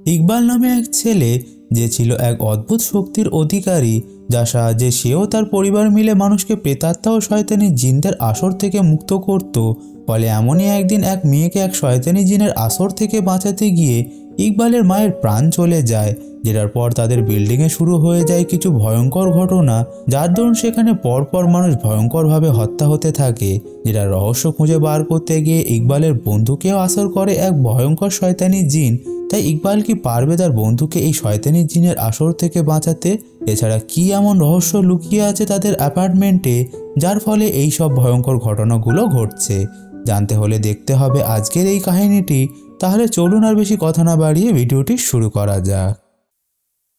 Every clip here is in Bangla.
ইকবাল নামে এক ছেলে যে ছিল এক অদ্ভুত শক্তির অধিকারী, যার সাহায্যে সেও তার পরিবার মিলে মানুষকে প্রেতাত্মা ও শয়তানি জিনদের আসর থেকে মুক্ত করত। ফলে এমনই একদিন এক মেয়েকে এক শয়তানি জিনের আসর থেকে বাঁচাতে গিয়ে ইকবালের মায়ের প্রাণ চলে যায়, যেটার পর তাদের বিল্ডিংয়ে শুরু হয়ে যায় কিছু ভয়ঙ্কর ঘটনা, যার দরুন সেখানে পরপর মানুষ ভয়ঙ্করভাবে হত্যা হতে থাকে। যেটা রহস্য খুঁজে বার করতে গিয়ে ইকবালের বন্ধুকেও আসর করে এক ভয়ঙ্কর শয়তানি জিন। তাই ইকবাল কি পারবে তার বন্ধুকে এই শয়তানি জিনের আসর থেকে বাঁচাতে? এছাড়া কি এমন রহস্য লুকিয়ে আছে তাদের অ্যাপার্টমেন্টে, যার ফলে এই সব ভয়ঙ্কর ঘটনাগুলো ঘটছে? জানতে হলে দেখতে হবে আজকের এই কাহিনীটি। তাহলে চলুন আর বেশি কথা না বাড়িয়ে ভিডিওটি শুরু করা যাক।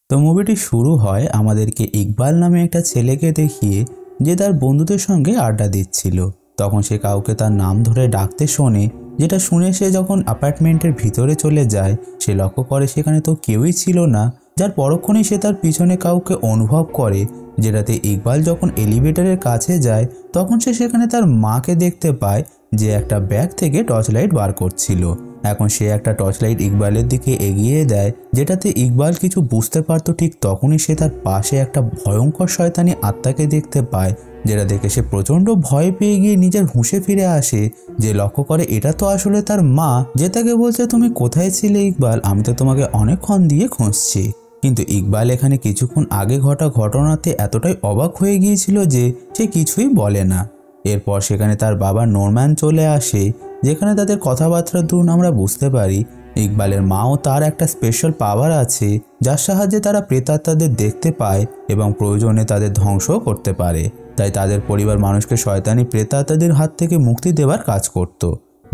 তো মুভিটি শুরু হয় আমাদেরকে ইকবাল নামে একটা ছেলেকে দেখিয়ে, যে তার বন্ধুদের সঙ্গে আড্ডা দিচ্ছিল। তখন সে কাউকে তার নাম ধরে ডাকতে শোনে, যেটা শুনে সে যখন অ্যাপার্টমেন্টের ভিতরে চলে যায় সে লক্ষ্য করে সেখানে তো কেউই ছিল না, যার পরক্ষণেই সে তার পিছনে কাউকে অনুভব করে। যেটাতে ইকবাল যখন এলিভেটরের কাছে যায় তখন সে সেখানে তার মাকে দেখতে পায়, যে একটা ব্যাগ থেকে টর্চ লাইট বার করছিল। এখন সে একটা টর্চ লাইট ইকবালের দিকে এগিয়ে দেয়, যেটাতে ইকবাল কিছু বুঝতে পারতো। ঠিক তখনই সে তার পাশে একটা ভয়ঙ্কর শয়তানি আত্মাকে দেখতে পায়, যেটা দেখে সে প্রচণ্ড ভয় পেয়ে গিয়ে নিজের হুঁশে ফিরে আসে। যে লক্ষ্য করে এটা তো আসলে তার মা, যে তাকে বলছে, তুমি কোথায় ছিলে ইকবাল, আমি তো তোমাকে অনেকক্ষণ দিয়ে খুঁজছি। কিন্তু ইকবাল এখানে কিছুক্ষণ আগে ঘটা ঘটনাতে এতটাই অবাক হয়ে গিয়েছিল যে সে কিছুই বলে না। এরপর সেখানে তার বাবা নোরম্যান চলে আসে, যেখানে তাদের কথাবার্তার দরুন আমরা বুঝতে পারি ইকবালের মাও তার একটা স্পেশাল পাওয়ার আছে, যার সাহায্যে তারা প্রেতাত্মাদের দেখতে পায় এবং প্রয়োজনে তাদের ধ্বংসও করতে পারে। তাই তাদের পরিবার মানুষকে শয়তানি প্রেতাত্মাদের হাত থেকে মুক্তি দেওয়ার কাজ করত,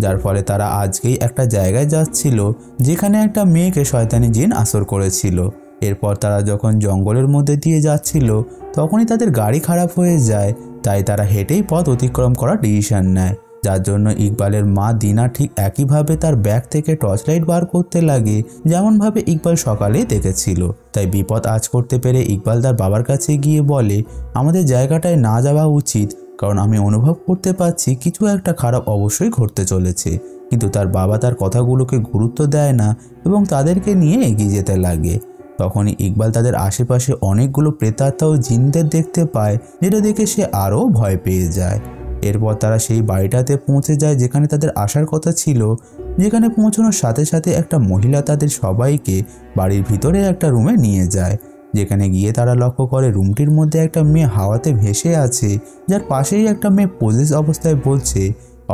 যার ফলে তারা আজকেই একটা জায়গায় যাচ্ছিল যেখানে একটা মেয়েকে শয়তানি জিন আসর করেছিল। এরপর তারা যখন জঙ্গলের মধ্যে দিয়ে যাচ্ছিল তখনই তাদের গাড়ি খারাপ হয়ে যায়, তাই তারা হেঁটেই পথ অতিক্রম করার ডিসিশন নেয়। যার জন্য ইকবালের মা দিনা ঠিক একইভাবে তার ব্যাগ থেকে টর্চ লাইট বার করতে লাগে, যেমনভাবে ইকবাল সকালেই দেখেছিল। তাই বিপদ আজ করতে পেরে ইকবাল তার বাবার কাছে গিয়ে বলে, আমাদের জায়গাটায় না যাওয়া উচিত, কারণ আমি অনুভব করতে পারছি কিছু একটা খারাপ অবশ্যই ঘটতে চলেছে। কিন্তু তার বাবা তার কথাগুলোকে গুরুত্ব দেয় না এবং তাদেরকে নিয়ে এগিয়ে যেতে লাগে। তখনই ইকবাল তাদের আশেপাশে অনেকগুলো প্রেতাত্মা ও জিনদের দেখতে পায়, যেটা দেখে সে আরও ভয় পেয়ে যায়। এরপর তারা সেই বাড়িটাতে পৌঁছে যায় যেখানে তাদের আসার কথা ছিল। যেখানে পৌঁছানোর সাথে সাথে একটা মহিলা তাদের সবাইকে বাড়ির ভিতরে একটা রুমে নিয়ে যায়, যেখানে গিয়ে তারা লক্ষ্য করে রুমটির মধ্যে একটা মেয়ে হাওয়াতে ভেসে আছে, যার পাশেই একটা মেয়ে পজেস অবস্থায় বলছে,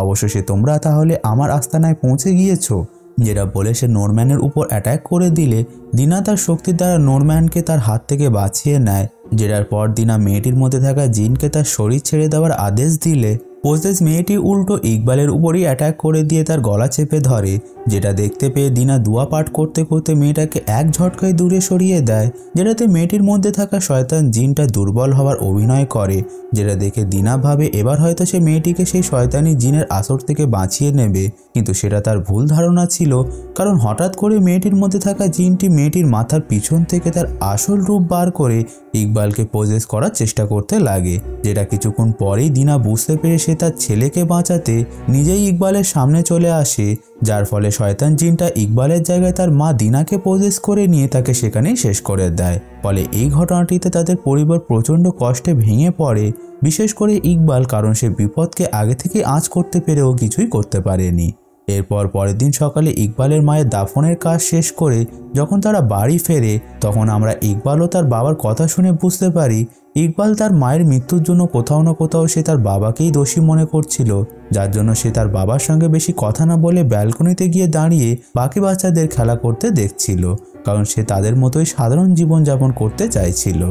অবশেষে তোমরা তাহলে আমার আস্তানায় পৌঁছে গিয়েছো। যেটা বলে সে নোরম্যানের উপর অ্যাটাক করে দিলে দিনা তার শক্তির দ্বারা নোরম্যানকে তার হাত থেকে বাঁচিয়ে নেয়। যেটার পর দিনা মেয়েটির মধ্যে থাকা জিনকে তার শরীর ছেড়ে দেওয়ার আদেশ দিলে পোজেস মেয়েটি উল্টো ইকবালের উপরই অ্যাটাক করে দিয়ে তার গলা চেপে ধরে। যেটা দেখতে পেয়ে দিনা দুয়া পাঠ করতে করতে মেয়েটাকে এক ঝটকায় দূরে সরিয়ে দেয়, যেটাতে মেয়েটির মধ্যে থাকা শয়তান জিনটা দুর্বল হওয়ার অভিনয় করে। যেটা দেখে দিনা ভাবে এবার হয়তো সে মেয়েটিকে সেই শয়তানি জিনের আসর থেকে বাঁচিয়ে নেবে, কিন্তু সেটা তার ভুল ধারণা ছিল। কারণ হঠাৎ করে মেয়েটির মধ্যে থাকা জিনটি মেয়েটির মাথার পিছন থেকে তার আসল রূপ বার করে ইকবালকে পজেস করার চেষ্টা করতে লাগে। যেটা কিছুক্ষণ পরেই দিনা বুঝতে পেরে সে তার ছেলেকে বাঁচাতে নিজেই ইকবালের সামনে চলে আসে, যার ফলে শয়তান জিনটা ইকবালের জায়গায় তার মা দিনাকে পজেস করে নিয়ে তাকে সেখানেই শেষ করে দেয়। ফলে এই ঘটনাটিতে তাদের পরিবার প্রচণ্ড কষ্টে ভেঙে পড়ে, বিশেষ করে ইকবাল, কারণ সে বিপদকে আগে থেকে আঁচ করতে পেরেও কিছুই করতে পারেনি। এরপর পরের দিন সকালে ইকবালের মায়ের দাফনের কাজ শেষ করে যখন তারা বাড়ি ফেরে তখন আমরা ইকবাল ও তার বাবার কথা শুনে বুঝতে পারি ইকবাল তার মায়ের মৃত্যুর জন্য কোথাও না কোথাও সে তার বাবাকেই দোষী মনে করছিল, যার জন্য সে তার বাবার সঙ্গে বেশি কথা না বলে ব্যালকনিতে গিয়ে দাঁড়িয়ে বাকি বাচ্চাদের খেলা করতে দেখছিল, কারণ সে তাদের মতোই সাধারণ জীবনযাপন করতে চাইছিল।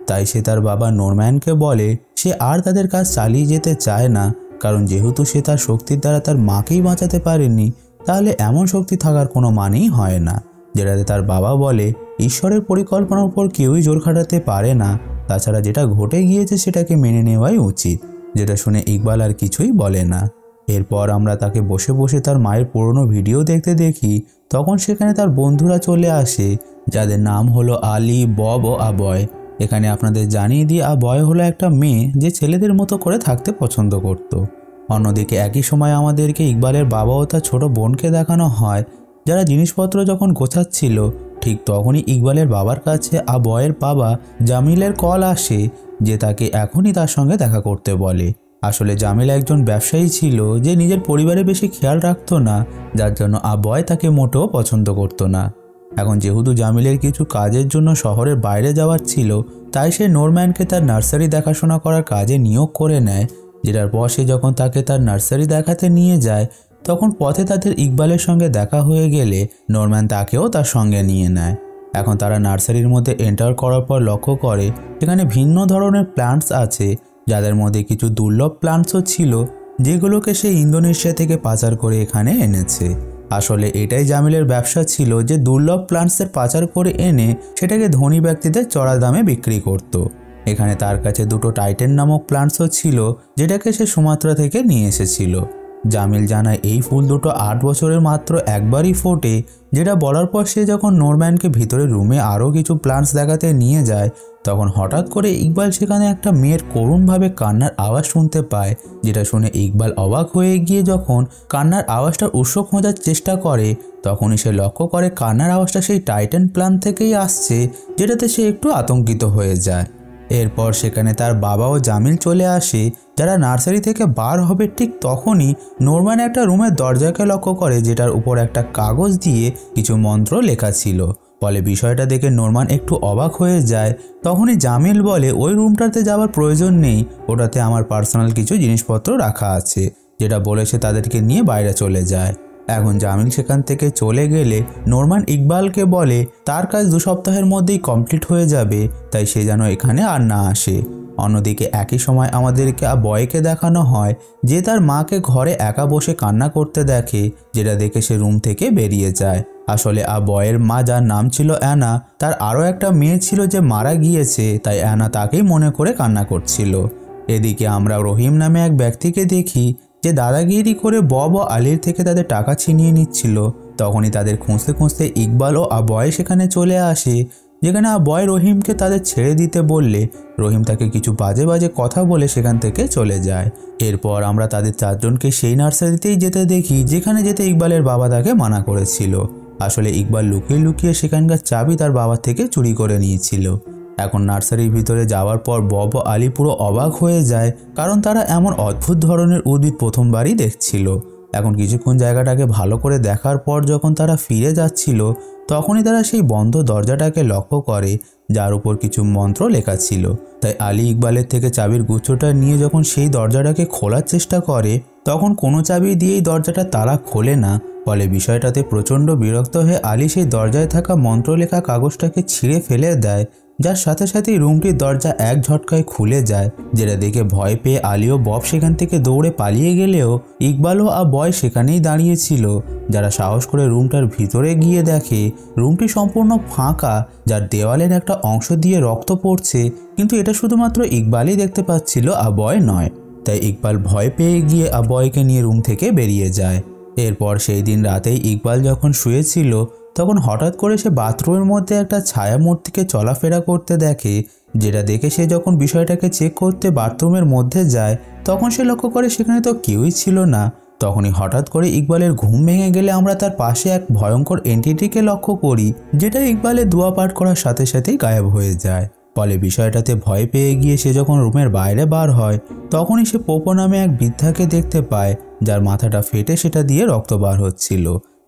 তাই সে তার বাবা নোরম্যানকে বলে সে আর তাদের কাজ চালিয়ে যেতে চায় না, কারণ যেহেতু সে তার শক্তির দ্বারা তার মাকেই বাঁচাতে পারেনি, তাহলে এমন শক্তি থাকার কোনো মানেই হয় না। যেটাতে তার বাবা বলে ঈশ্বরের পরিকল্পনার উপর কেউই জোর খাটাতে পারে না, তাছাড়া যেটা ঘটে গিয়েছে সেটাকে মেনে নেওয়াই উচিত। যেটা শুনে ইকবাল আর কিছুই বলে না। এরপর আমরা তাকে বসে বসে তার মায়ের পুরনো ভিডিও দেখতে দেখি। তখন সেখানে তার বন্ধুরা চলে আসে, যাদের নাম হলো আলী, বব ও আবয়। এখানে আপনাদের জানিয়ে দিয়ে আবয় হলো একটা মেয়ে যে ছেলেদের মতো করে থাকতে পছন্দ করত। অন্যদিকে একই সময় আমাদেরকে ইকবালের বাবা ও তার ছোট বোনকে দেখানো হয়, যারা জিনিসপত্র যখন গোছাচ্ছিল ঠিক তখনই ইকবালের বাবার কাছে আবয়ের বাবা জামিলের কল আসে যে তাকে এখনই তার সঙ্গে দেখা করতে বলে। আসলে জামিল একজন ব্যবসায়ী ছিল যে নিজের পরিবারে বেশি খেয়াল রাখতো না, যার জন্য আবয় তাকে মোটেও পছন্দ করতো না। এখন যেহেতু জামিলের কিছু কাজের জন্য শহরের বাইরে যাওয়ার ছিল, তাই সে নোরম্যানকে তার নার্সারি দেখাশোনা করার কাজে নিয়োগ করে নেয়। যেটার পর সে যখন তাকে তার নার্সারি দেখাতে নিয়ে যায়, তখন পথে তাদের ইকবালের সঙ্গে দেখা হয়ে গেলে নোরম্যান তাকেও তার সঙ্গে নিয়ে নেয়। এখন তারা নার্সারির মধ্যে এন্টার করার পর লক্ষ্য করে সেখানে ভিন্ন ধরনের প্লান্টস আছে, যাদের মধ্যে কিছু দুর্লভ প্লান্টসও ছিল যেগুলোকে সে ইন্দোনেশিয়া থেকে পাচার করে এখানে এনেছে। আসলে এটাই জামিলের ব্যবসা ছিল যে দুর্লভ প্লান্টসের পাচার করে এনে সেটাকে ধনী ব্যক্তিদের চড়া দামে বিক্রি করত। এখানে তার কাছে দুটো টাইটেন নামক প্লান্টসও ছিল, যেটাকে সে সুমাত্রা থেকে নিয়ে এসেছিল। জামিল জানায় এই ফুল দুটো 8 বছরের মাত্র একবারই ফোটে, যেটা বলার পর সে যখন নোরম্যানকে ভিতরে রুমে আরও কিছু প্লান্টস দেখাতে নিয়ে যায়, তখন হঠাৎ করে ইকবাল সেখানে একটা মেয়ের করুণভাবে কান্নার আওয়াজ শুনতে পায়। যেটা শুনে ইকবাল অবাক হয়ে গিয়ে যখন কান্নার আওয়াজটার উৎস খোঁজার চেষ্টা করে, তখনই সে লক্ষ্য করে কান্নার আওয়াজটা সেই টাইটান প্লান্ট থেকেই আসছে, যেটাতে সে একটু আতঙ্কিত হয়ে যায়। এরপর সেখানে তার বাবা ও জামিল চলে আসে। যারা নার্সারি থেকে বার হবে ঠিক তখনই নোরম্যান একটা রুমের দরজাকে লক্ষ্য করে, যেটার উপর একটা কাগজ দিয়ে কিছু মন্ত্র লেখা ছিল। ফলে বিষয়টা দেখে নোরম্যান একটু অবাক হয়ে যায়। তখনই জামিল বলে ওই রুমটাতে যাওয়ার প্রয়োজন নেই, ওটাতে আমার পার্সোনাল কিছু জিনিসপত্র রাখা আছে, যেটা বলে সে তাদেরকে নিয়ে বাইরে চলে যায়। এখন জামিল সেখান থেকে চলে গেলে নোরম্যান ইকবালকে বলে তার কাজ 2 সপ্তাহের মধ্যেই কমপ্লিট হয়ে যাবে, তাই সে যেন এখানে আর না আসে। অন্যদিকে একই সময় আমাদেরকে বয়কে দেখানো হয় যে তার মাকে ঘরে একা বসে কান্না করতে দেখে, যেটা দেখে সে রুম থেকে বেরিয়ে যায়। আসলে বয়ের মা, যার নাম ছিল অ্যানা, তার আরও একটা মেয়ে ছিল যে মারা গিয়েছে, তাই অ্যানা তাকেই মনে করে কান্না করছিল। এদিকে আমরা রহিম নামে এক ব্যক্তিকে দেখি যে দাদাগিরি করে বব ও আলীর থেকে তাদের টাকা ছিনিয়ে নিচ্ছিল। তখনই তাদের খুঁজতে খুঁজতে ইকবাল ও আবয় সেখানে চলে আসে, যেখানে আবয় রহিমকে তাদের ছেড়ে দিতে বললে রহিম তাকে কিছু বাজে বাজে কথা বলে সেখান থেকে চলে যায়। এরপর আমরা তাদের 4 জনকে সেই নার্সারিতেই যেতে দেখি যেখানে যেতে ইকবালের বাবা তাকে মানা করেছিল। আসলে ইকবাল লুকিয়ে লুকিয়ে সেখানকার চাবি তার বাবার থেকে চুরি করে নিয়েছিল। এখন নার্সারির ভিতরে যাওয়ার পর বব ও আলী পুরো অবাক হয়ে যায়, কারণ তারা এমন অদ্ভুত ধরনের উদ্ভিদ প্রথমবারই দেখছিল। এখন কিছুক্ষণ জায়গাটাকে ভালো করে দেখার পর যখন তারা ফিরে যাচ্ছিল, তখনই তারা সেই বন্ধ দরজাটাকে লক্ষ্য করে, যার উপর কিছু মন্ত্র লেখা ছিল। তাই আলী ইকবালের থেকে চাবির গুচ্ছটা নিয়ে যখন সেই দরজাটাকে খোলার চেষ্টা করে, তখন কোনো চাবি দিয়েই দরজাটা তালা খোলে না। ফলে বিষয়টাতে প্রচণ্ড বিরক্ত হয়ে আলী সেই দরজায় থাকা মন্ত্র লেখা কাগজটাকে ছিঁড়ে ফেলে দেয়, যার সাথে সাথেই রুমটির দরজা এক ঝটকায় খুলে যায়। যেটা দেখে ভয় পেয়ে আলী ও বব সেখান থেকে দৌড়ে পালিয়ে গেলেও ইকবাল ও বয় সেখানেই দাঁড়িয়েছিল। যারা সাহস করে রুমটার ভিতরে গিয়ে দেখে রুমটি সম্পূর্ণ ফাঁকা, যার দেওয়ালের একটা অংশ দিয়ে রক্ত পড়ছে, কিন্তু এটা শুধুমাত্র ইকবালই দেখতে পাচ্ছিল, বয় নয়। তাই ইকবাল ভয় পেয়ে গিয়ে বয়কে নিয়ে রুম থেকে বেরিয়ে যায়। এরপর সেই দিন রাতেই ইকবাল যখন শুয়েছিল, তখন হঠাৎ করে সে বাথরুমের মধ্যে একটা ছায়ামূর্তিকে চলাফেরা করতে দেখে, যেটা দেখে সে যখন বিষয়টাকে চেক করতে বাথরুমের মধ্যে যায়, তখন সে লক্ষ্য করে সেখানে তো কেউই ছিল না। তখনই হঠাৎ করে ইকবালের ঘুম ভেঙে গেলে আমরা তার পাশে এক ভয়ঙ্কর এন্টিটিকে লক্ষ্য করি, যেটা ইকবালের দোয়া পাঠ করার সাথে সাথেই গায়েব হয়ে যায়। ফলে বিষয়টাতে ভয় পেয়ে গিয়ে সে যখন রুমের বাইরে বার হয়, তখনই সে পোপো নামে এক বৃদ্ধাকে দেখতে পায়, যার মাথাটা ফেটে সেটা দিয়ে রক্ত বার হচ্ছিল।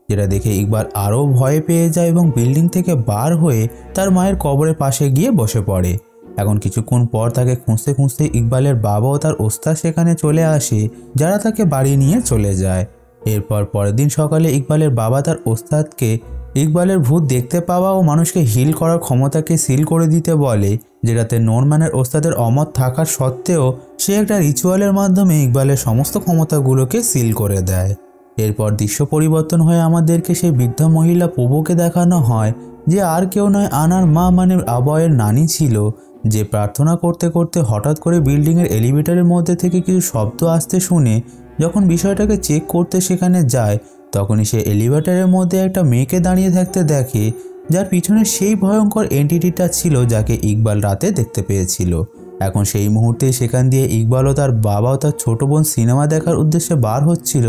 যেটা দেখে ইকবাল আরও ভয় পেয়ে যায় এবং বিল্ডিং থেকে বার হয়ে তার মায়ের কবরের পাশে গিয়ে বসে পড়ে। এখন কিছুক্ষণ পর তাকে খুঁজতে খুঁজতে ইকবালের বাবা ও তার ওস্তাদ সেখানে চলে আসে, যারা তাকে বাড়ি নিয়ে চলে যায়। এরপর পরের দিন সকালে ইকবালের বাবা তার ওস্তাদকে ইকবালের ভূত দেখতে পাওয়া ও মানুষকে হিল করার ক্ষমতাকে সিল করে দিতে বলে, যেটাতে নোরম্যানের ওস্তাদের অমত থাকার সত্ত্বেও সে একটা রিচুয়ালের মাধ্যমে ইকবালের সমস্ত ক্ষমতাগুলোকে সিল করে দেয়। এরপর দৃশ্য পরিবর্তন হয়ে আমাদেরকে সেই বৃদ্ধা মহিলা প্রভুকে দেখানো হয়, যে আর কেউ নয় আনার মা মানে আবয়ের নানি ছিল, যে প্রার্থনা করতে করতে হঠাৎ করে বিল্ডিংয়ের এলিভেটরের মধ্যে থেকে কিছু শব্দ আসতে শুনে যখন বিষয়টাকে চেক করতে সেখানে যায়, তখনই সে এলিভেটরের মধ্যে একটা মেয়েকে দাঁড়িয়ে থাকতে দেখে, যার পিছনে সেই ভয়ঙ্কর এন্টিটিটা ছিল যাকে ইকবাল রাতে দেখতে পেয়েছিল। এখন সেই মুহূর্তে সেখান দিয়ে ইকবাল ও তার বাবা ও তার ছোট বোন সিনেমা দেখার উদ্দেশ্যে বার হচ্ছিল,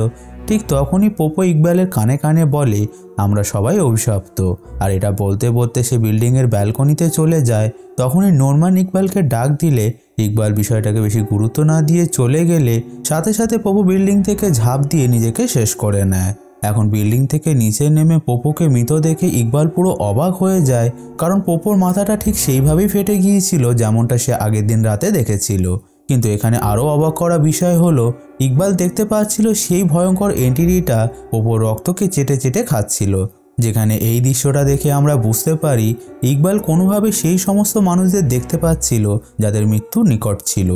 ঠিক তখনই পোপো ইকবালের কানে কানে বলে আমরা সবাই অভিশপ্ত। আর এটা বলতে বলতে সে বিল্ডিংয়ের ব্যালকনিতে চলে যায়। তখনই নোরমান ইকবালকে ডাক দিলে ইকবাল বিষয়টাকে বেশি গুরুত্ব না দিয়ে চলে গেলে সাথে সাথে পোপো বিল্ডিং থেকে ঝাঁপ দিয়ে নিজেকে শেষ করে নেয়। এখন বিল্ডিং থেকে নিচে নেমে পোপোকে মৃত দেখে ইকবাল পুরো অবাক হয়ে যায়, কারণ পোপোর মাথাটা ঠিক সেইভাবেই ফেটে গিয়েছিল যেমনটা সে আগের দিন রাতে দেখেছিল। কিন্তু এখানে আরও অবাক করা বিষয় হলো ইকবাল দেখতে পাচ্ছিল সেই ভয়ঙ্কর এন্টিটিটা পোপোর রক্তকে চেটে চেটে খাচ্ছিল, যেখানে এই দৃশ্যটা দেখে আমরা বুঝতে পারি ইকবাল কোনোভাবে সেই সমস্ত মানুষদের দেখতে পাচ্ছিল যাদের মৃত্যু নিকট ছিল।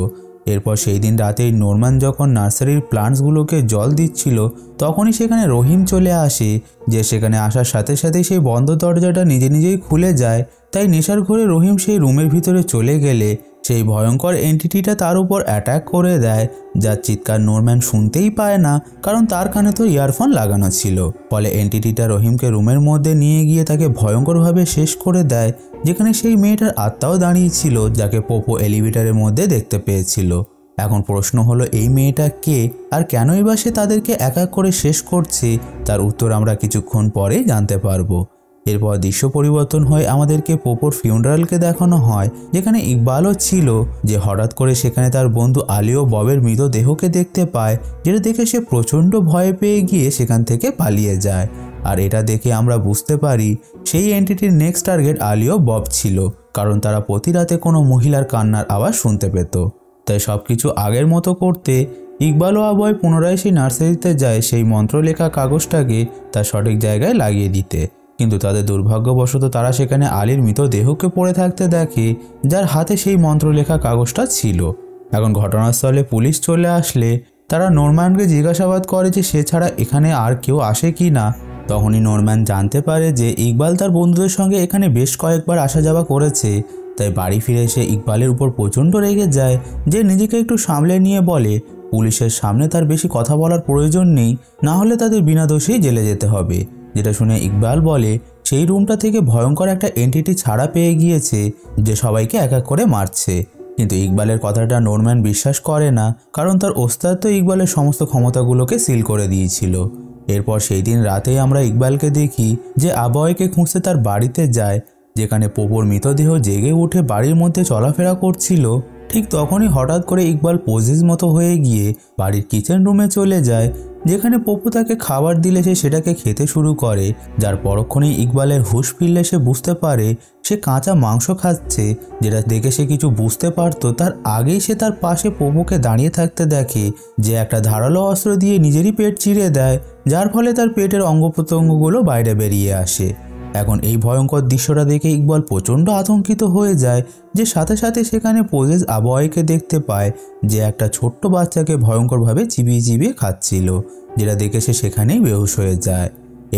এরপর সেই দিন রাতেই নোরমান যখন নার্সারির প্লান্টসগুলোকে জল দিচ্ছিল তখনই সেখানে রহিম চলে আসে, যে সেখানে আসার সাথে সাথেই সেই বন্ধ দরজাটা নিজে নিজেই খুলে যায়। তাই নেশার ঘরে রহিম সেই রুমের ভিতরে চলে গেলে সেই ভয়ঙ্কর এন্টিটিটা তার উপর অ্যাটাক করে দেয়, যার চিৎকার নোরম্যান শুনতেই পায় না, কারণ তার কানে তো ইয়ারফোন লাগানো ছিল। ফলে এন্টিটিটা রহিমকে রুমের মধ্যে নিয়ে গিয়ে তাকে ভয়ঙ্করভাবে শেষ করে দেয়, যেখানে সেই মেয়েটার আত্মাও দাঁড়িয়েছিল যাকে পোপো এলিভেটরের মধ্যে দেখতে পেয়েছিল। এখন প্রশ্ন হলো এই মেয়েটা কে আর কেনই বা সে তাদেরকে এক এক করে শেষ করছে, তার উত্তর আমরা কিছুক্ষণ পরে জানতে পারবো। এরপর দৃশ্য পরিবর্তন হয়ে আমাদেরকে পোপোর ফিউনারালকে দেখানো হয়, যেখানে ইকবালও ছিল, যে হঠাৎ করে সেখানে তার বন্ধু আলী ও ববের মৃতদেহকে দেখতে পায়, যেটা দেখে সে প্রচণ্ড ভয় পেয়ে গিয়ে সেখান থেকে পালিয়ে যায়। আর এটা দেখে আমরা বুঝতে পারি সেই এন্টিটির নেক্সট টার্গেট আলী ও বব ছিল, কারণ তারা প্রতি রাতে কোনো মহিলার কান্নার আওয়াজ শুনতে পেত। তাই সব কিছু আগের মতো করতে ইকবাল ও আবয় পুনরায় সেই নার্সারিতে যায় সেই মন্ত্রলেখা কাগজটাকে তার সঠিক জায়গায় লাগিয়ে দিতে। কিন্তু তাদের দুর্ভাগ্যবশত তারা সেখানে আলীর মৃতদেহকে পড়ে থাকতে দেখে, যার হাতে সেই মন্ত্রলেখা কাগজটা ছিল। এখন ঘটনাস্থলে পুলিশ চলে আসলে তারা নোরম্যানকে জিজ্ঞাসাবাদ করে যে সে ছাড়া এখানে আর কেউ আসে কি না। তখনই নোরম্যান জানতে পারে যে ইকবাল তার বন্ধুদের সঙ্গে এখানে বেশ কয়েকবার আসা যাওয়া করেছে। তাই বাড়ি ফিরে এসে ইকবালের উপর প্রচণ্ড রেগে যায়, যে নিজেকে একটু সামলে নিয়ে বলে পুলিশের সামনে তার বেশি কথা বলার প্রয়োজন নেই, না হলে তাদের বিনা দোষেই জেলে যেতে হবে। যেটা শুনে ইকবাল বলে সেই রুমটা থেকে ভয়ঙ্কর একটা এন্টিটি ছাড়া পেয়ে গিয়েছে, যে সবাইকে এক এক করে মারছে। কিন্তু ইকবালের কথাটা নোরম্যান বিশ্বাস করে না, কারণ তার ওস্তাদ তো ইকবালের সমস্ত ক্ষমতাগুলোকে সিল করে দিয়েছিল। এরপর সেই দিন রাতেই আমরা ইকবালকে দেখি যে আবয়কে খুঁজতে তার বাড়িতে যায়, যেখানে পোপোর মৃতদেহ জেগে উঠে বাড়ির মধ্যে চলাফেরা করছিল। ঠিক তখনই হঠাৎ করে ইকবাল পজিস মতো হয়ে গিয়ে বাড়ির কিচেন রুমে চলে যায়, যেখানে পোপো তাকে খাবার দিলে সে সেটাকে খেতে শুরু করে, যার পরক্ষণেই ইকবালের হুঁশ ফিরলে সে বুঝতে পারে সে কাঁচা মাংস খাচ্ছে। যেটা দেখে সে কিছু বুঝতে পারতো তার আগেই সে তার পাশে পোপোকে দাঁড়িয়ে থাকতে দেখে, যে একটা ধারালো অস্ত্র দিয়ে নিজেরই পেট চিরে দেয়, যার ফলে তার পেটের অঙ্গ প্রত্যঙ্গগুলো বাইরে বেরিয়ে আসে। এখন এই ভয়ঙ্কর দৃশ্যটা দেখে ইকবাল প্রচণ্ড আতঙ্কিত হয়ে যায়, যে সাথে সাথে সেখানে পোজেস আবয়কে দেখতে পায়, যে একটা ছোট্ট বাচ্চাকে ভয়ঙ্করভাবে চিবিয়ে চিবিয়ে খাচ্ছিল, যেটা দেখে সে সেখানেই বেহুশ হয়ে যায়।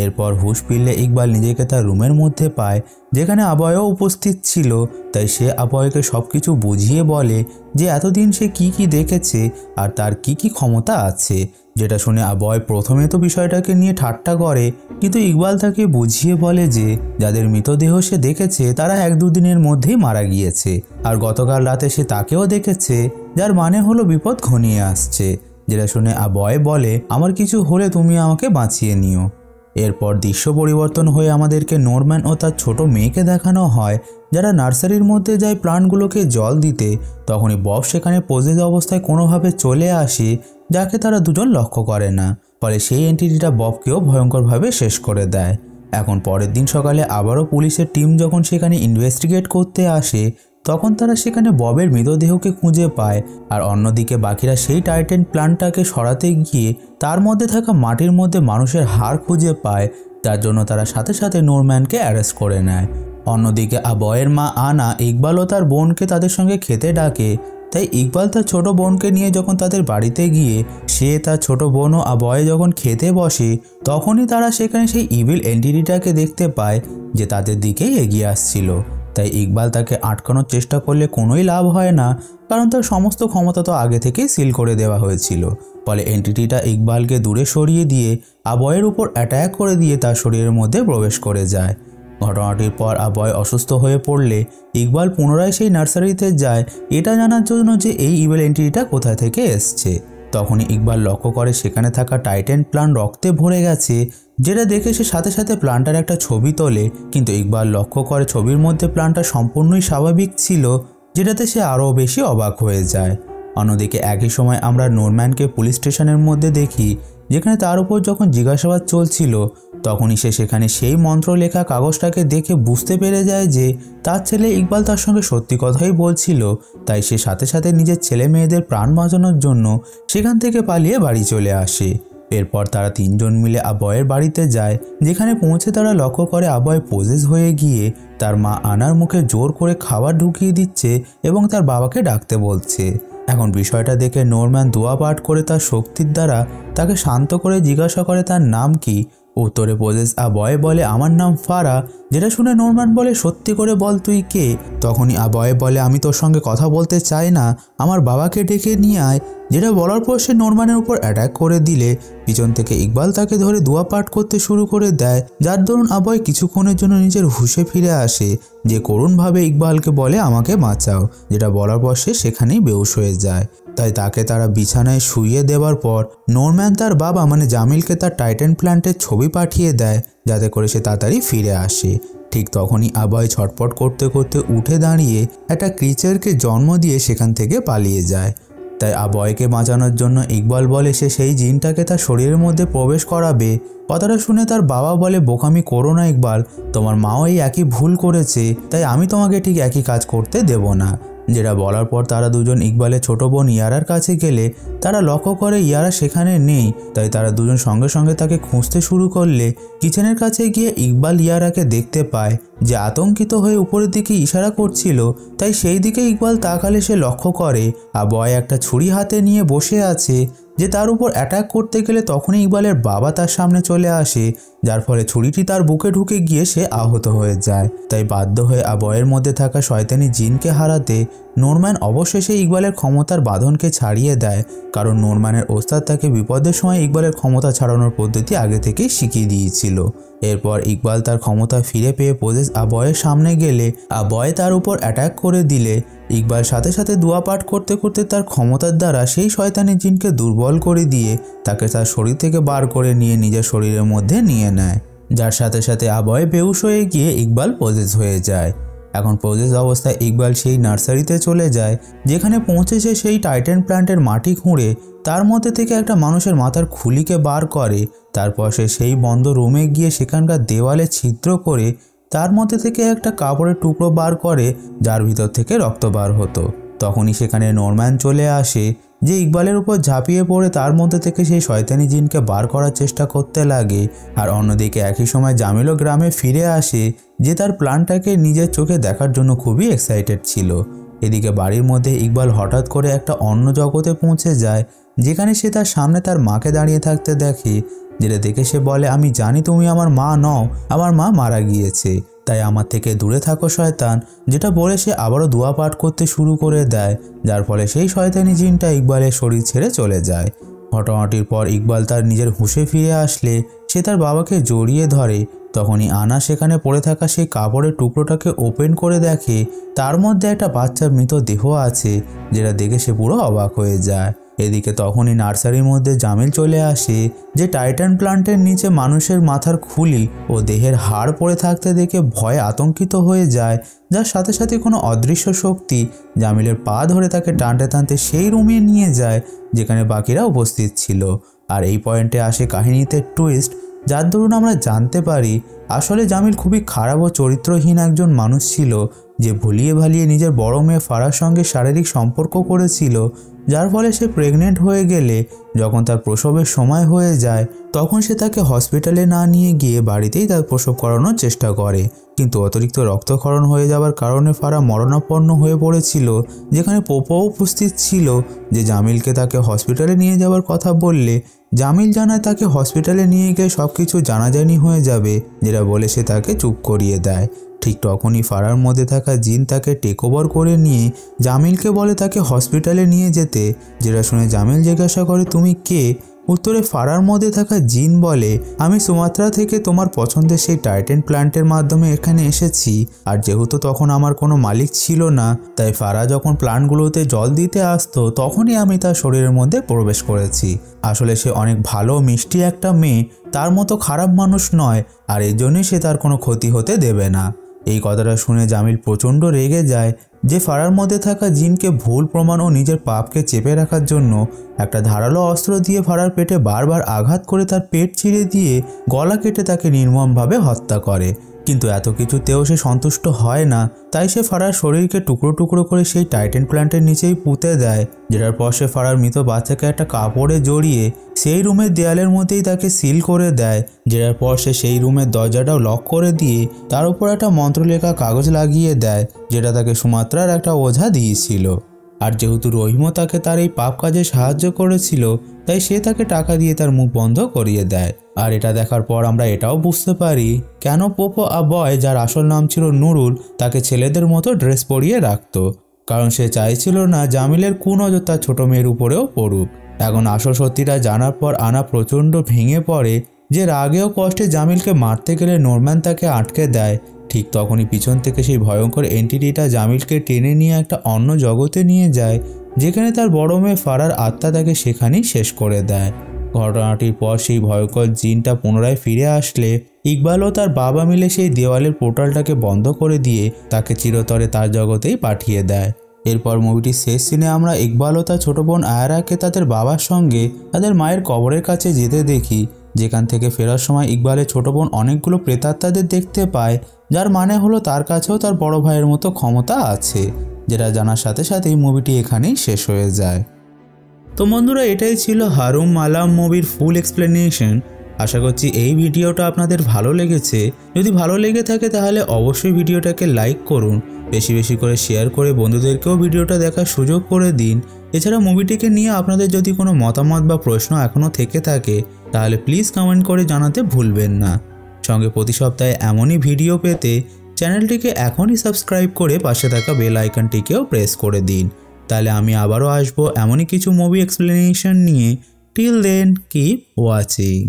এরপর হুঁশ ফিরলে ইকবাল নিজেকে তার রুমের মধ্যে পায়, যেখানে আবয়ও উপস্থিত ছিল। তাই সে আবয়কে সব কিছু বুঝিয়ে বলে যে এতদিন সে কি কি দেখেছে আর তার কি কি ক্ষমতা আছে। যেটা শুনে আবয় প্রথমে তো বিষয়টাকে নিয়ে ঠাট্টা করে, কিন্তু ইকবাল তাকে বুঝিয়ে বলে যে যাদের মৃতদেহ সে দেখেছে তারা 1-2 দিনের মধ্যেই মারা গিয়েছে, আর গতকাল রাতে সে তাকেও দেখেছে, যার মানে হলো বিপদ ঘনিয়ে আসছে। যেটা শুনে আবয় বলে আমার কিছু হলে তুমি আমাকে বাঁচিয়ে নিও। এরপর দৃশ্য পরিবর্তন হয়ে আমাদেরকে নোরম্যান ও তার ছোট মেয়েকে দেখানো হয়, যারা নার্সারির মধ্যে যায় প্লান্টগুলোকে জল দিতে। তখনই বব সেখানে পজেস অবস্থায় কোনোভাবে চলে আসে, যাকে তারা দুজন লক্ষ্য করে না। ফলে সেই এন্টিটিটা ববকেও ভয়ঙ্করভাবে শেষ করে দেয়। এখন পরের দিন সকালে আবারও পুলিশের টিম যখন সেখানে ইনভেস্টিগেট করতে আসে, তখন তারা সেখানে ববের মৃতদেহকে খুঁজে পায়। আর অন্যদিকে বাকিরা সেই টাইটেন প্ল্যান্টটাকে সরাতে গিয়ে তার মধ্যে থাকা মাটির মধ্যে মানুষের হাড় খুঁজে পায়, যার জন্য তারা সাথে সাথে নোরম্যানকে অ্যারেস্ট করে নেয়। অন্যদিকে আবয়ের মা আনা ইকবাল ও তার বোনকে তাদের সঙ্গে খেতে ডাকে। তাই ইকবাল তার ছোট বোনকে নিয়ে যখন তাদের বাড়িতে গিয়ে সে তার ছোট বোন ও আবয় যখন খেতে বসে, তখনই তারা সেখানে সেই ইভিল এন্টিটিটাকে দেখতে পায়, যে তাদের দিকেই এগিয়ে আসছিল। তাই ইকবাল তাকে আটকানোর চেষ্টা করলে কোনোই লাভ হয় না, কারণ তার সমস্ত ক্ষমতা তো আগে থেকেই সিল করে দেওয়া হয়েছিল। ফলে এন্টিটিটা ইকবালকে দূরে সরিয়ে দিয়ে আবয়ের উপর অ্যাটাক করে দিয়ে তার শরীরের মধ্যে প্রবেশ করে যায়। ঘটনাটির পর আবয় অসুস্থ হয়ে পড়লে ইকবাল পুনরায় সেই নার্সারিতে যায়, এটা জানার জন্য যে এই ইভিল এন্টিটিটা কোথা থেকে এসছে। তখনই ইকবাল লক্ষ্য করে সেখানে থাকা টাইটান প্ল্যান্ট রক্তে ভরে গেছে, যেটা দেখে সে সাথে সাথে প্ল্যান্টটার একটা ছবি তোলে। কিন্তু ইকবাল লক্ষ্য করে ছবির মধ্যে প্ল্যান্টটা সম্পূর্ণই স্বাভাবিক ছিল, যেটাতে সে আরও বেশি অবাক হয়ে যায়। অন্যদিকে একই সময় আমরা নোরম্যানকে পুলিশ স্টেশনের মধ্যে দেখি, যেখানে তার উপর যখন জিজ্ঞাসাবাদ চলছিল তখনই সে সেখানে সেই মন্ত্র লেখা কাগজটাকে দেখে বুঝতে পেরে যায় যে তার ছেলে ইকবাল তার সঙ্গে সত্যি কথাই বলছিল। তাই সে সাথে সাথে নিজের ছেলে মেয়েদের প্রাণ বাঁচানোর জন্য সেখান থেকে পালিয়ে বাড়ি চলে আসে। এরপর তারা তিনজন মিলে আবয়ের বাড়িতে যায়, যেখানে পৌঁছে তারা লক্ষ্য করে আবয় পজেস হয়ে গিয়ে তার মা আনার মুখে জোর করে খাবার ঢুকিয়ে দিচ্ছে এবং তার বাবাকে ডাকতে বলছে। এখন বিষয়টা দেখে নোরম্যান দোয়া পাঠ করে তার শক্তির দ্বারা তাকে শান্ত করে জিজ্ঞাসা করে তার নাম কি। উত্তরে পজেস আবয় বলে আমার নাম ফারা, যেটা শুনে নোরম্যান বলে সত্যি করে বল তুই কে। তখনই আবয় বলে আমি তোর সঙ্গে কথা বলতে চাই না, আমার বাবাকে ডেকে নিয়ে আয়। যেটা বলার পর সে নোরম্যানের উপর অ্যাটাক করে দিলে পিছন থেকে ইকবাল তাকে ধরে দোয়া পাঠ করতে শুরু করে দেয়, যার দরুন আবয় কিছুক্ষণের জন্য নিজের হুঁশে ফিরে আসে, যে করুণভাবে ইকবালকে বলে আমাকে বাঁচাও। যেটা বলার পর সে সেখানেই বেহুশ হয়ে যায়। তাই তাকে তারা বিছানায় শুইয়ে দেওয়ার পর নোরম্যান তার বাবা মানে জামিলকে তার টাইটান প্ল্যান্টের ছবি পাঠিয়ে দেয়, যাতে করে সে তাড়াতাড়ি ফিরে আসে। ঠিক তখনই আবয় ছটপট করতে করতে উঠে দাঁড়িয়ে একটা ক্রিচারকে জন্ম দিয়ে সেখান থেকে পালিয়ে যায়। তাই আবয়কে বাঁচানোর জন্য ইকবাল বলে সে সেই জিনটাকে তার শরীরের মধ্যে প্রবেশ করাবে। কথাটা শুনে তার বাবা বলে বোকামি করো না ইকবাল, তোমার মাও এই একই ভুল করেছে, তাই আমি তোমাকে ঠিক একই কাজ করতে দেব না। যেটা বলার পর তারা দুজন ইকবালের ছোট বোন ইয়ারার কাছে গেলে তারা লক্ষ্য করে ইয়ারা সেখানে নেই। তাই তারা দুজন সঙ্গে সঙ্গে তাকে খুঁজতে শুরু করলে কিচেনের কাছে গিয়ে ইকবাল ইয়ারাকে দেখতে পায়, যে আতঙ্কিত হয়ে উপরের দিকে ইশারা করছিল। তাই সেই দিকে ইকবাল তাকালে সে লক্ষ্য করে আবয় একটা ছুরি হাতে নিয়ে বসে আছে, যে তার উপর অ্যাটাক করতে গেলে তখনই ইকবালের বাবা তার সামনে চলে আসে, যার ফলে ছুরিটি তার বুকে ঢুকে গিয়ে সে আহত হয়ে যায়। তাই বাধ্য হয়ে আবয়ের মধ্যে থাকা শয়তানি জিনকে হারাতে নোরম্যান অবশেষে ইকবালের ক্ষমতার বাঁধনকে ছাড়িয়ে দেয়, কারণ নোরম্যানের ওস্তাদ তাকে বিপদের সময় ইকবালের ক্ষমতা ছাড়ানোর পদ্ধতি আগে থেকেই শিখিয়ে দিয়েছিল। এরপর ইকবাল তার ক্ষমতা ফিরে পেয়ে পজেস আবয়ের সামনে গেলে আবয় তার উপর অ্যাটাক করে দিলে ইকবাল সাথে সাথে দোয়া পাঠ করতে করতে তার ক্ষমতার দ্বারা সেই শয়তানি জিনকে দুর্বল করে দিয়ে তাকে তার শরীর থেকে বার করে নিয়ে নিজের শরীরের মধ্যে নিয়ে নেয়, যার সাথে সাথে আবয় বেহুশ হয়ে গিয়ে ইকবাল পজেস হয়ে যায়। এখন পজেস অবস্থায় ইকবাল সেই নার্সারিতে চলে যায়, যেখানে পৌঁছেছে সেই টাইটান প্ল্যান্টের মাটি খুঁড়ে তার মধ্যে থেকে একটা মানুষের মাথার খুলিকে বার করে। তারপর সে সেই বন্ধ রুমে গিয়ে সেখানকার দেওয়ালে ছিদ্র করে তার মধ্যে থেকে একটা কাপড়ের টুকরো বার করে, যার ভিতর থেকে রক্ত বার হতো। তখনই সেখানে নোরম্যান চলে আসে, যে ইকবালের উপর ঝাঁপিয়ে পড়ে তার মধ্যে থেকে সেই শয়তানি জিনকে বার করার চেষ্টা করতে লাগে। আর অন্যদিকে একই সময় জামিলও গ্রামে ফিরে আসে, যে তার প্ল্যানটাকে নিজের চোখে দেখার জন্য খুবই এক্সাইটেড ছিল। এদিকে বাড়ির মধ্যে ইকবাল হঠাৎ করে একটা অন্য জগতে পৌঁছে যায়, যেখানে সে তার সামনে তার মাকে দাঁড়িয়ে থাকতে দেখে, যেটা দেখে সে বলে আমি জানি তুমি আমার মা নও, আমার মা মারা গিয়েছে, তাই আমার থেকে দূরে থাকো শয়তান। যেটা বলে সে আবারও দোয়া পাঠ করতে শুরু করে দেয়, যার ফলে সেই শয়তানি জিনটা ইকবালের শরীর ছেড়ে চলে যায়। ঘটনাটির পর ইকবাল তার নিজের হুঁশে ফিরে আসলে সে তার বাবাকে জড়িয়ে ধরে। তখনই আনা সেখানে পড়ে থাকা সেই কাপড়ের টুকরোটাকে ওপেন করে দেখে তার মধ্যে একটা বাচ্চার মৃতদেহ আছে, যেটা দেখে সে পুরো অবাক হয়ে যায়। এদিকে তখনই নার্সারির মধ্যে জামিল চলে আসে, যে টাইটান প্ল্যান্টের নিচে মানুষের মাথার খুলি ও দেহের হাড় পড়ে থাকতে দেখে ভয়ে আতঙ্কিত হয়ে যায়, যার সাথে সাথে কোনো অদৃশ্য শক্তি জামিলের পা ধরে তাকে টানতে টানতে সেই রুমে নিয়ে যায় যেখানে বাকিরা উপস্থিত ছিল। আর এই পয়েন্টে আসে কাহিনীতে টুইস্ট, যার দরুন আমরা জানতে পারি আসলে জামিল খুবই খারাপ ও চরিত্রহীন একজন মানুষ ছিল, যে ভুলিয়ে ভালিয়ে নিজের বড় মেয়ে ফারার সঙ্গে শারীরিক সম্পর্ক করেছিল, যার ফলে সে প্রেগনেন্ট হয়ে গেলে যখন তার প্রসবের সময় হয়ে যায় তখন সে তাকে হসপিটালে না নিয়ে গিয়ে বাড়িতেই তার প্রসব করানোর চেষ্টা করে। কিন্তু অতিরিক্ত রক্তক্ষরণ হয়ে যাওয়ার কারণে ফারা মরণাপন্ন হয়ে পড়েছিল, যেখানে পোপোও উপস্থিত ছিল, যে জামিলকে তাকে হসপিটালে নিয়ে যাওয়ার কথা বললে জামিল জানায় তাকে হসপিটালে নিয়ে গিয়ে সব কিছু জানাজানি হয়ে যাবে, যেটা বলে সে তাকে চুপ করিয়ে দেয়। ঠিক তখনই ফারার মধ্যে থাকা জিন তাকে টেক ওভার করে নিয়ে জামিলকে বলে তাকে হসপিটালে নিয়ে যেতে, যেটা শুনে জামিল জিজ্ঞাসা করে তুমি কে। উত্তরে ফারার মধ্যে থাকা জিন বলে, আমি সুমাত্রা থেকে তোমার পছন্দের সেই টাইটেন প্ল্যান্টের মাধ্যমে এখানে এসেছি, আর যেহেতু তখন আমার কোনো মালিক ছিল না, তাই ফারা যখন প্ল্যান্টগুলোতে জল দিতে আসতো তখনই আমি তার শরীরের মধ্যে প্রবেশ করেছি। আসলে সে অনেক ভালো মিষ্টি একটা মেয়ে, তার মতো খারাপ মানুষ নয়, আর এই জন্যই সে তার কোনো ক্ষতি হতে দেবে না। এই কথাটা শুনে জামিল প্রচণ্ড রেগে যায় যে ফারার মধ্যে থাকা জিনকে ভুল প্রমাণ ও নিজের পাপকে চেপে রাখার জন্য একটা ধারালো অস্ত্র দিয়ে ফারার পেটে বারবার আঘাত করে তার পেট ছিঁড়ে দিয়ে গলা কেটে তাকে নির্মমভাবে হত্যা করে। কিন্তু এত কিছুতেও সে সন্তুষ্ট হয় না, তাই সে ফারার শরীরকে টুকরো টুকরো করে সেই টাইটেন প্ল্যান্টের নিচেই পুঁতে দেয়, যেটার পর সে ফারার মৃত বাচ্চাকে একটা কাপড়ে জড়িয়ে সেই রুমের দেয়ালের মধ্যেই তাকে সিল করে দেয়, যেটার পর সে সেই রুমের দরজাটাও লক করে দিয়ে তার উপর একটা মন্ত্রলেখা কাগজ লাগিয়ে দেয়, যেটা তাকে সুমাত্রার একটা ওঝা দিয়েছিল। আর যেহেতু রহিমও তাকে তার এই পাপ কাজে সাহায্য করেছিল, তাই সে তাকে টাকা দিয়ে তার মুখ বন্ধ করিয়ে দেয়। আর এটা দেখার পর আমরা এটাও বুঝতে পারি কেন পোপো আ বয়, যার আসল নাম ছিল নুরুল, তাকে ছেলেদের মতো ড্রেস পরিয়ে রাখত, কারণ সে চাইছিল না জামিলের কুনজর তার ছোট মেয়ের উপরেও পড়ুক। এখন আসল সত্যিটা জানার পর আনা প্রচণ্ড ভেঙে পড়ে যে রাগেও কষ্টে জামিলকে মারতে গেলে নোরম্যান তাকে আটকে দেয়। ঠিক তখনই পিছন থেকে সেই ভয়ঙ্কর এন্টিটিটা জামিলকে টেনে নিয়ে একটা অন্য জগতে নিয়ে যায়, যেখানে তার বড় মেয়ে ফারার আত্মা তাকে সেখানেই শেষ করে দেয়। ঘটনাটির পর সেই ভয়ঙ্কর জিনটা পুনরায় ফিরে আসলে ইকবাল ও তার বাবা মিলে সেই দেওয়ালের পোর্টালটাকে বন্ধ করে দিয়ে তাকে চিরতরে তার জগতেই পাঠিয়ে দেয়। এরপর মুভিটির শেষ সিনে আমরা ইকবাল ও তার ছোট বোন আয়রাকে তাদের বাবার সঙ্গে তাদের মায়ের কবরের কাছে যেতে দেখি, যেখান থেকে ফেরার সময় ইকবালের ছোট বোন অনেকগুলো প্রেতাত্মাদের দেখতে পায়, যার মানে হলো তার কাছেও তার বড় ভাইয়ের মতো ক্ষমতা আছে, যেটা জানার সাথে সাথেই মুভিটি এখানেই শেষ হয়ে যায়। তো বন্ধুরা, এটাই ছিল হারুম মালাম মুভির ফুল এক্সপ্লেনেশন। আশা করছি এই ভিডিওটা আপনাদের ভালো লেগেছে। যদি ভালো লেগে থাকে তাহলে অবশ্যই ভিডিওটাকে লাইক করুন, বেশি বেশি করে শেয়ার করে বন্ধুদেরকেও ভিডিওটা দেখার সুযোগ করে দিন। এছাড়া মুভিটিকে নিয়ে আপনাদের যদি কোনো মতামত বা প্রশ্ন এখনও থেকে থাকে তাহলে প্লিজ কমেন্ট করে জানাতে ভুলবেন না। সঙ্গে প্রতি সপ্তাহে এমনই ভিডিও পেতে চ্যানেলটিকে এখনই সাবস্ক্রাইব করে পাশে থাকা বেল আইকনটিকেও প্রেস করে দিন, তাহলে আমি আবারও আসবো এমনই কিছু মুভি এক্সপ্লেনেশন নিয়ে। Till then keep watching.